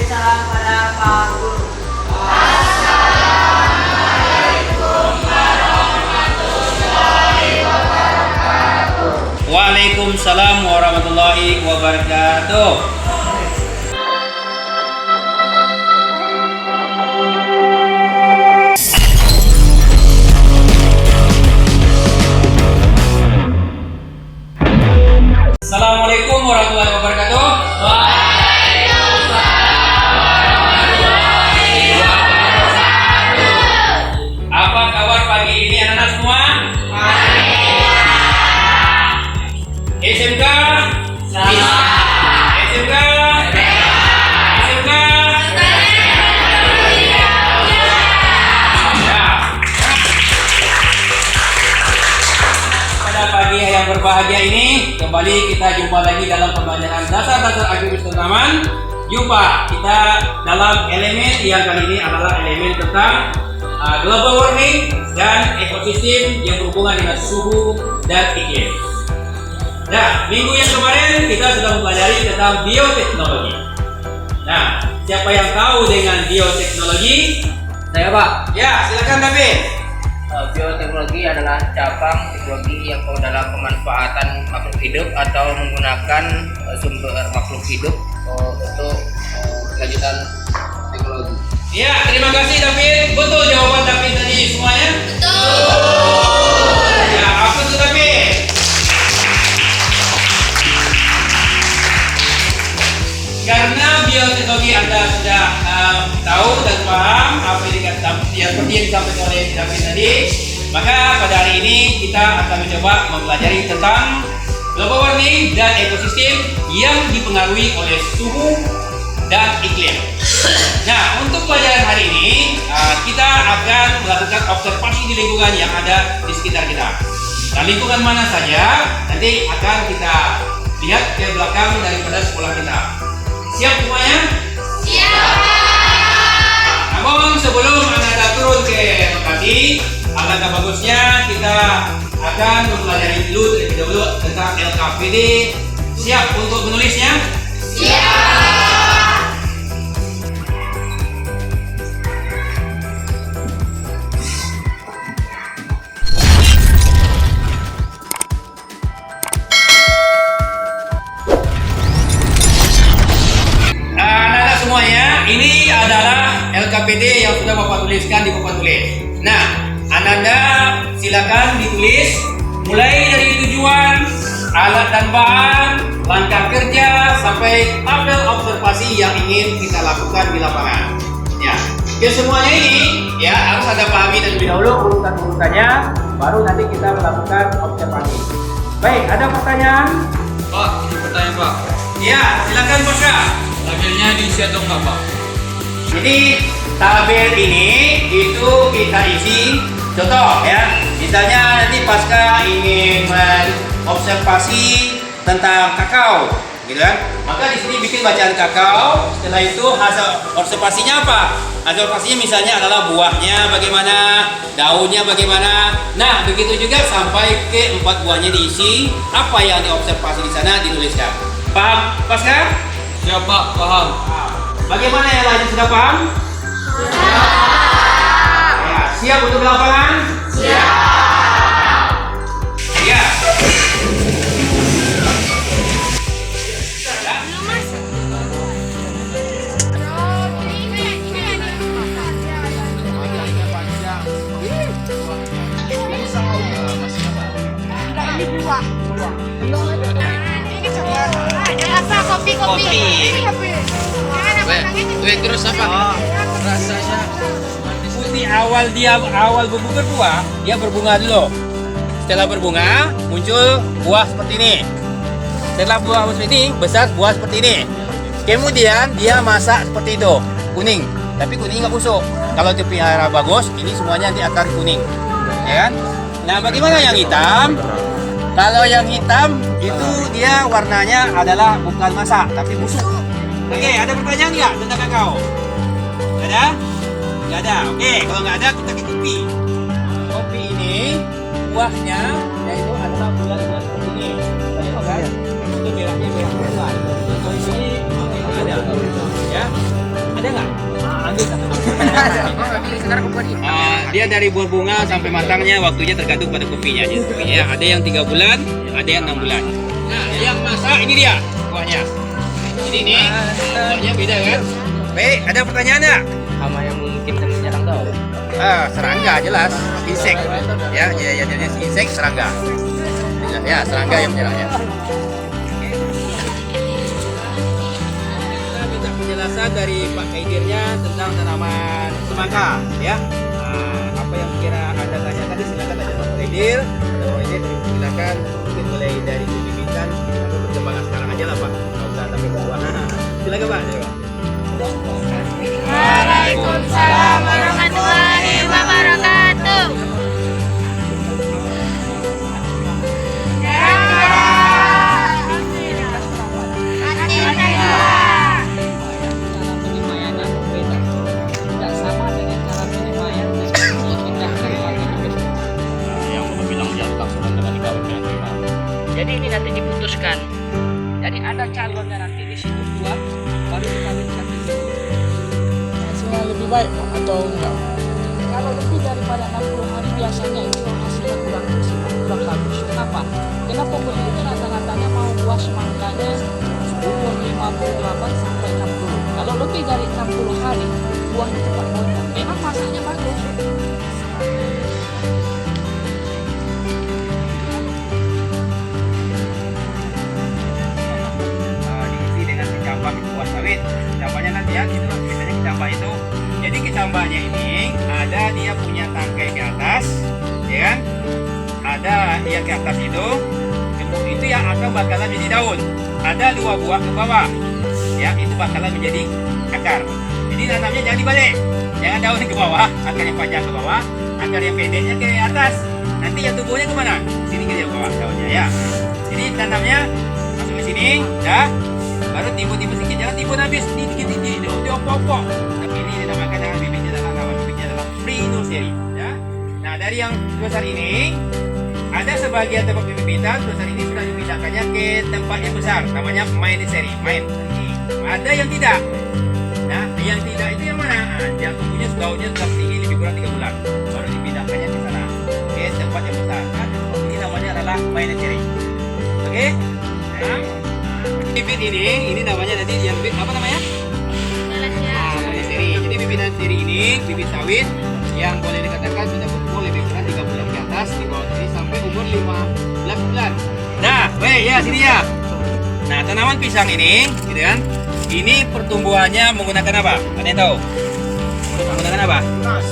salam pada Pak Guru. Waalaikumsalam warahmatullahi wabarakatuh. Assalamualaikum warahmatullahi wabarakatuh. Apa kabar pagi ini anak-anak semua? SMK? SMK? SMK? Pada pagi yang berbahagia ini, kembali kita jumpa lagi dalam pembelajaran dasar-dasar aktivitas tanaman. Jumpa kita dalam elemen yang kali ini adalah elemen tentang global warming dan ekosistem yang berhubungan dengan suhu dan iklim. Nah, minggu yang kemarin kita sudah mempelajari tentang bioteknologi. Nah, siapa yang tahu dengan bioteknologi? Saya Pak. Ya, silakan David. Bioteknologi adalah cabang teknologi yang dalam pemanfaatan makhluk hidup atau menggunakan sumber makhluk hidup untuk kelanjutan teknologi. Ya, terima kasih David. Betul jawaban David tadi semuanya? Betul. Ya, apa itu David? Karena bioteknologi Anda sudah tahu dan paham apa yang seperti yang disampaikan oleh David tadi, maka pada hari ini kita akan mencoba mempelajari tentang global warming dan ekosistem yang dipengaruhi oleh suhu dan iklim. Nah, untuk pelajaran hari ini kita akan melakukan observasi di lingkungan yang ada di sekitar kita. Nah, lingkungan mana saja nanti akan kita lihat ke belakang daripada sekolah kita. Siap semuanya? Siap. Namun sebelum Anda turun ke lokasi, alangkah bagusnya kita akan mempelajari dulu terlebih dahulu tentang LKPD. Siap untuk menulisnya? Siap. Anak-anak semuanya, ini adalah LKPD yang sudah Bapak tuliskan di papan tulis. Nah, Anda silakan ditulis mulai dari tujuan, alat dan bahan, langkah kerja, sampai tabel observasi yang ingin kita lakukan di lapangan. Ya, semuanya ini ya harus Anda pahami terlebih dahulu urutan-urutannya, baru nanti kita melakukan observasi. Baik, ada pertanyaan? Pak, ini pertanyaan Pak. Ya, silakan Pasha. Tabelnya diisi atau enggak Pak? Jadi tabel ini itu kita isi contoh ya. Misalnya nanti pasca ingin mengobservasi tentang kakao, gitu kan? Maka di sini bikin bacaan kakao. Setelah itu hasil observasinya apa? Hasil observasinya misalnya adalah buahnya bagaimana, daunnya bagaimana. Nah, begitu juga sampai ke 4 buahnya diisi. Apa yang diobservasi di sana dituliskan. Paham, pasca? Siap Pak, paham. Bagaimana yang lain sudah paham? Ya, siap untuk lapangan? Siap. Ya. Ini buah. Rasa kopi. Weh, terus apa? Rasanya Putih awal berbuah, dia berbunga dulu. Setelah berbunga, muncul buah seperti ini. Setelah buah seperti ini, besar buah seperti ini. Kemudian dia masak seperti itu, kuning. Tapi kuning nggak busuk. Kalau dipelihara bagus, ini semuanya nanti akan kuning, ya kan? Nah, bagaimana yang hitam? Kalau yang hitam itu dia warnanya adalah bukan masak, tapi busuk. Oke, ada pertanyaan nggak tentang kakao? Nggak ada? Nggak ada. Oke, kalau nggak ada kita ke kopi. Kopi ini buahnya yaitu adalah buah-buah seperti ini. Tadi kan? Itu merahnya merah. Kalau ini ada, ya. Sekarang buat ini. Dia dari buah bunga sampai matangnya waktunya tergantung pada kopinya. Ya, ada yang 3 bulan, ada yang 6 bulan. Nah, yang masak ini dia buahnya. Jadi ini buahnya beda kan? Baik, ada pertanyaan nggak? Hama yang mungkin menyerang tahu. Serangga jelas, insek. Ya, jenis insek serangga. Ya, serangga yang menyerangnya. Kita minta penjelasan dari Pak Kaidirnya tentang tanaman semangka, ya. Apa yang kira Anda tanya tadi silakan tanya Pak Kaidir. Pak Kaidir silakan mungkin mulai dari bibitan atau perkembangan sekarang aja lah Pak. Nggak usah sampai ke bawah. Silakan Pak. Waalaikumsalam warahmatullahi wabarakatuh. Jadi ini nanti diputuskan. Jadi ada calonnya nanti di situ 2 baru dikawinkan di situ. Hasilnya lebih baik atau enggak? Kalau lebih daripada 60 hari biasanya itu hasilnya kurang bagus. Kenapa? Karena pembeli itu rata-ratanya mau buah semangkanya umur 58 sampai 60. Kalau lebih dari 60 hari buahnya cepat bonyok. Memang masaknya bagus. Diisi dengan kecambah buah sawit. Kecambahnya nanti ya, itu biasanya kecambah itu. Jadi kecambahnya ini ada dia punya tangkai ke atas, ya kan? Ada yang ke atas itu yang akan bakalan menjadi daun. Ada 2 buah ke bawah, ya itu bakalan menjadi akar. Jadi tanamnya jangan dibalik, jangan daun ke bawah, akar yang panjang ke bawah, akar yang pendeknya ke atas. Nanti yang tumbuhnya kemana? Sini ke bawah daunnya ya. Jadi tanamnya masuk ke sini, dah. Baru timbun-timbun sedikit, jangan timbun habis, dikit-dikit, diopok-opok. Tapi ini dinamakan dengan bibitnya adalah Prinoseri, ya. Nah dari yang sebesar ini, ada sebagian tempat bibitan sebesar ini sudah dipindahkannya ke tempat yang besar, namanya Mainiseri, main. Ada yang tidak. Nah yang tidak itu yang mana? Yang tumbuhnya daunnya sudah tinggi lebih kurang 3 bulan, baru dipindahkannya ke sana, ke tempat yang besar. Nah, ini namanya adalah Mainiseri. Oke? Nah, bibit ini namanya nanti yang bibit apa namanya? Seri. Jadi bibitan seri ini bibit sawit yang boleh dikatakan sudah berumur lebih kurang 3 bulan ke atas, di bawah ini sampai umur 15 bulan. Nah, baik ya sini ya. Nah, tanaman pisang ini, gitu kan? Ini pertumbuhannya menggunakan apa? Ada yang tahu? Menggunakan apa? Tunas.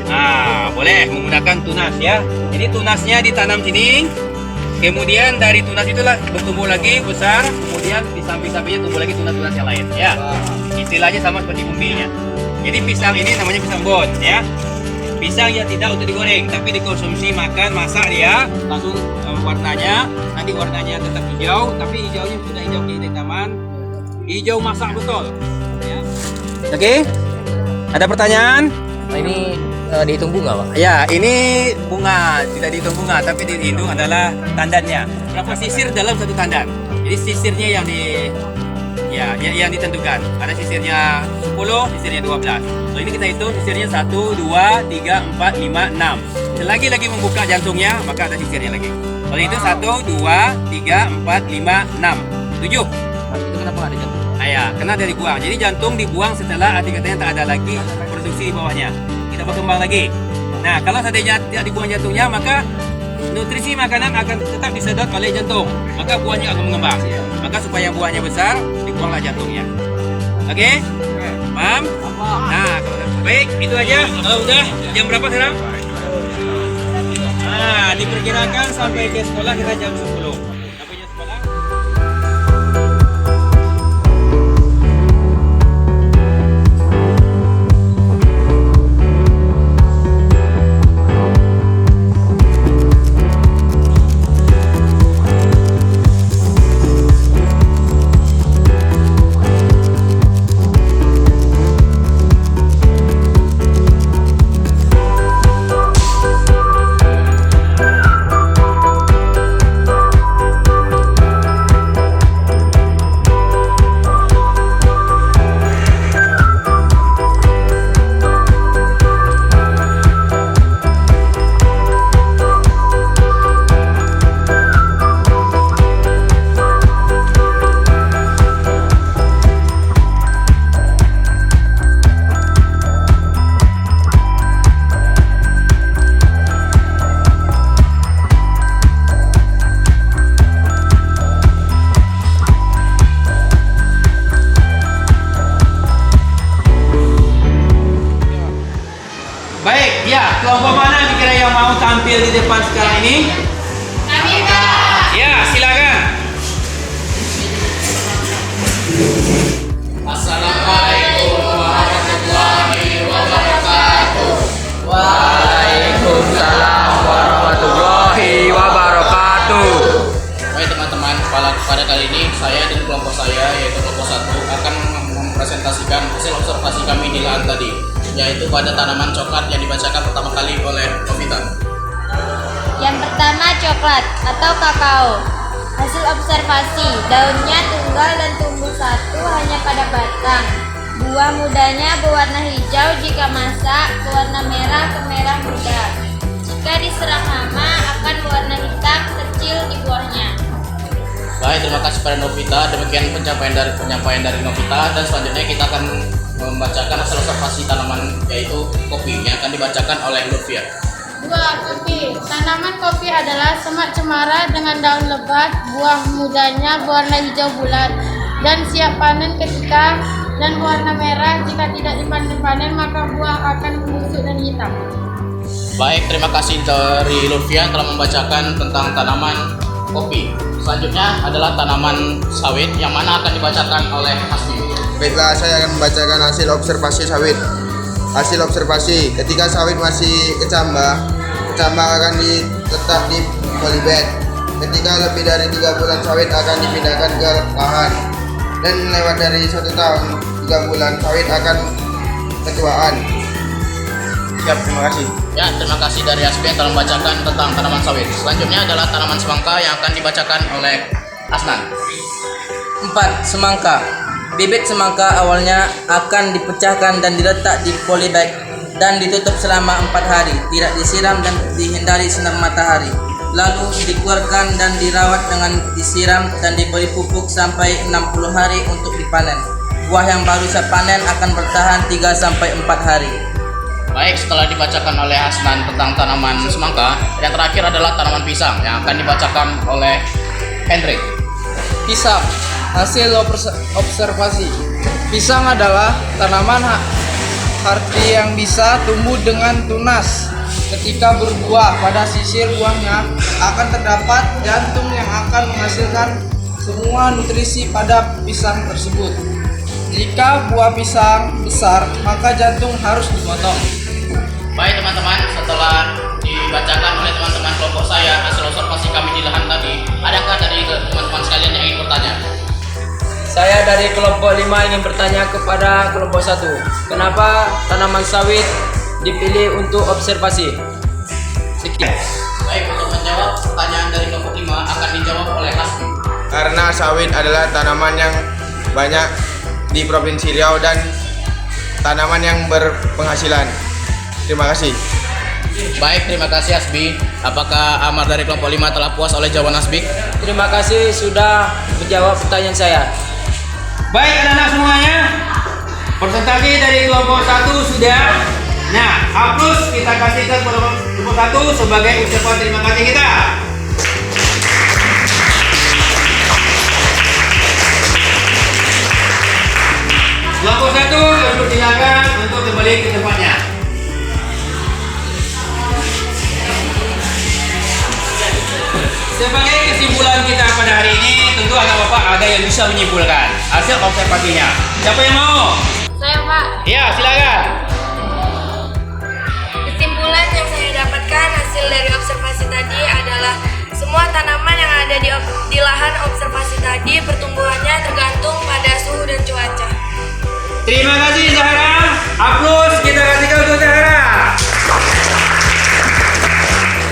Nah, boleh menggunakan tunas ya. Jadi tunasnya ditanam sini. Kemudian dari tunas itulah bertumbuh lagi besar, kemudian di samping-sampingnya tumbuh lagi tunas-tunas yang lain ya. Istilahnya sama seperti umbinya. Jadi pisang ini namanya pisang bon ya. Pisang yang tidak untuk digoreng, tapi dikonsumsi makan, masak dia langsung warnanya, nanti warnanya tetap hijau, tapi hijaunya sudah hijau kehitaman, hijau masak betul ya. Oke. Ada pertanyaan? Ini dihitung bunga, Pak? Ya, ini bunga, tidak dihitung bunga, tapi dihitung adalah tandannya. Berapa sisir dalam satu tandan? Jadi sisirnya yang ditentukan. Ada sisirnya 10, sisirnya 12. So ini kita hitung sisirnya 1, 2, 3, 4, 5, 6. Selagi lagi membuka jantungnya, maka ada sisirnya lagi. Kalau itu 1, 2, 3, 4, 5, 6, 7. Itu kenapa nggak ada jantung? Ya, karena dari dibuang. Jadi jantung dibuang setelah arti katanya tak ada lagi produksi di bawahnya. Kita berkembang lagi. Nah, kalau seandainya tidak dibuang jantungnya, maka nutrisi makanan akan tetap disedot oleh jantung. Maka buahnya akan mengembang. Maka supaya buahnya besar, dibuanglah jantungnya. Oke? Paham? Nah, baik, itu aja. Kalau udah, jam berapa sekarang? Nah, diperkirakan sampai ke sekolah kita jam 10. kelompok mana kira yang mau tampil di depan sekarang ini? Kami, Pak. Ya, silakan. Assalamualaikum warahmatullahi wabarakatuh. Waalaikumsalam warahmatullahi wabarakatuh. Baik teman-teman, pada kali ini saya dan kelompok saya yaitu kelompok 1 akan mempresentasikan hasil observasi kami di lahan tadi, yaitu pada tanaman coklat yang dibacakan pertama kali oleh Novita. Yang pertama coklat atau kakao. Hasil observasi, daunnya tunggal dan tumbuh satu hanya pada batang. Buah mudanya berwarna hijau jika masak, berwarna merah ke merah muda. Jika diserang hama akan berwarna hitam kecil di buahnya. Baik, terima kasih pada Novita. Demikian penyampaian dari Novita, dan selanjutnya kita akan membacakan hasil observasi tanaman yaitu kopi yang akan dibacakan oleh Lutfia. 2. Kopi. Tanaman kopi adalah semak cemara dengan daun lebat, buah mudanya berwarna hijau bulat dan siap panen ketika dan berwarna merah. Jika tidak dipanen maka buah akan membusuk dan hitam. Baik, terima kasih dari Lutfia telah membacakan tentang tanaman kopi. Selanjutnya adalah tanaman sawit yang mana akan dibacakan oleh Hasbi. Baiklah, saya akan membacakan hasil observasi sawit. Hasil observasi, ketika sawit masih kecambah akan diletak di polybag. Ketika lebih dari 3 bulan sawit akan dipindahkan ke lahan, dan lewat dari 1 tahun 3 bulan sawit akan ketuaan. Siap, terima kasih. Ya, terima kasih dari Hasbi yang telah membacakan tentang tanaman sawit. Selanjutnya adalah tanaman semangka yang akan dibacakan oleh Asnan. 4. Semangka. Bibit semangka awalnya akan dipecahkan dan diletak di polybag dan ditutup selama 4 hari, tidak disiram dan dihindari sinar matahari. Lalu dikeluarkan dan dirawat dengan disiram dan diberi pupuk sampai 60 hari untuk dipanen. Buah yang baru siap panen akan bertahan 3-4 hari. Baik, setelah dibacakan oleh Hasnan tentang tanaman semangka, yang terakhir adalah tanaman pisang yang akan dibacakan oleh Hendrik. Pisang. Hasil observasi. Pisang adalah tanaman harti yang bisa tumbuh dengan tunas. Ketika berbuah, pada sisir buahnya akan terdapat jantung yang akan menghasilkan semua nutrisi pada pisang tersebut. Jika buah pisang besar, maka jantung harus dipotong. Baik teman-teman, setelah dibacakan oleh teman-teman kelompok saya hasil observasi kami di lahan tadi, adakah dari teman-teman sekalian yang ingin bertanya? Saya dari kelompok 5 ingin bertanya kepada kelompok 1. Kenapa tanaman sawit dipilih untuk observasi? Sekian. Baik, untuk menjawab pertanyaan dari kelompok 5 akan dijawab oleh Hasbi. Karena sawit adalah tanaman yang banyak di Provinsi Riau dan tanaman yang berpenghasilan. Terima kasih. Baik, terima kasih Hasbi. Apakah Amar dari kelompok 5 telah puas oleh jawaban Hasbi? Terima kasih sudah menjawab pertanyaan saya. Baik anak-anak semuanya, presentasi dari kelompok 1 sudah. Nah, hapus kita kasihkan kelompok 1 sebagai ucapan terima kasih kita. Kelompok 1 dipersilakan untuk kembali ke tempatnya. Sebagai kesimpulan kita pada hari ini, tentu anak bapak ada yang bisa menyimpulkan hasil observasinya. Siapa yang mau? Saya, Pak. Ya, silakan. Kesimpulan yang saya dapatkan hasil dari observasi tadi adalah semua tanaman yang ada di lahan observasi tadi pertumbuhannya tergantung pada suhu dan cuaca. Terima kasih Zahra. Aplaus kita kasihkan untuk Zahra.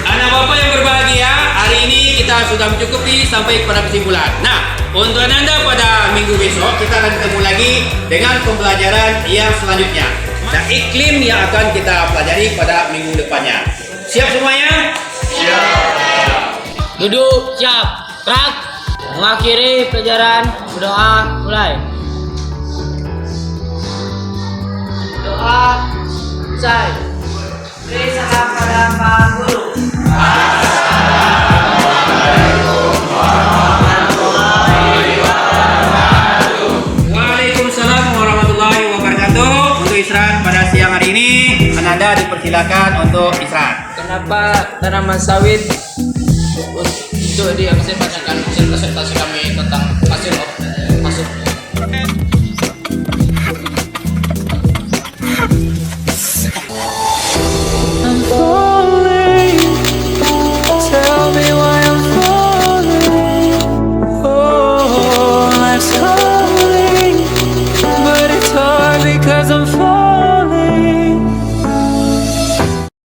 Anak bapak yang berbahagia, hari ini kita sudah mencukupi sampai kepada kesimpulan. Nah, untuk Anda pada minggu besok kita akan ketemu lagi dengan pembelajaran yang selanjutnya dan iklim yang akan kita pelajari pada minggu depannya. Siap semuanya? Duduk, siap. Gerak. Mengakhiri pelajaran, berdoa, mulai. Doa, selesai. Beri salam pada Pak Guru. Waalaikumsalam warahmatullahi wabarakatuh. Untuk istirahat pada siang hari ini, Anda Anda dipersilakan untuk istirahat. Kenapa tanaman sawit Untuk di saya bacakan hasil presentasi kami tentang hasil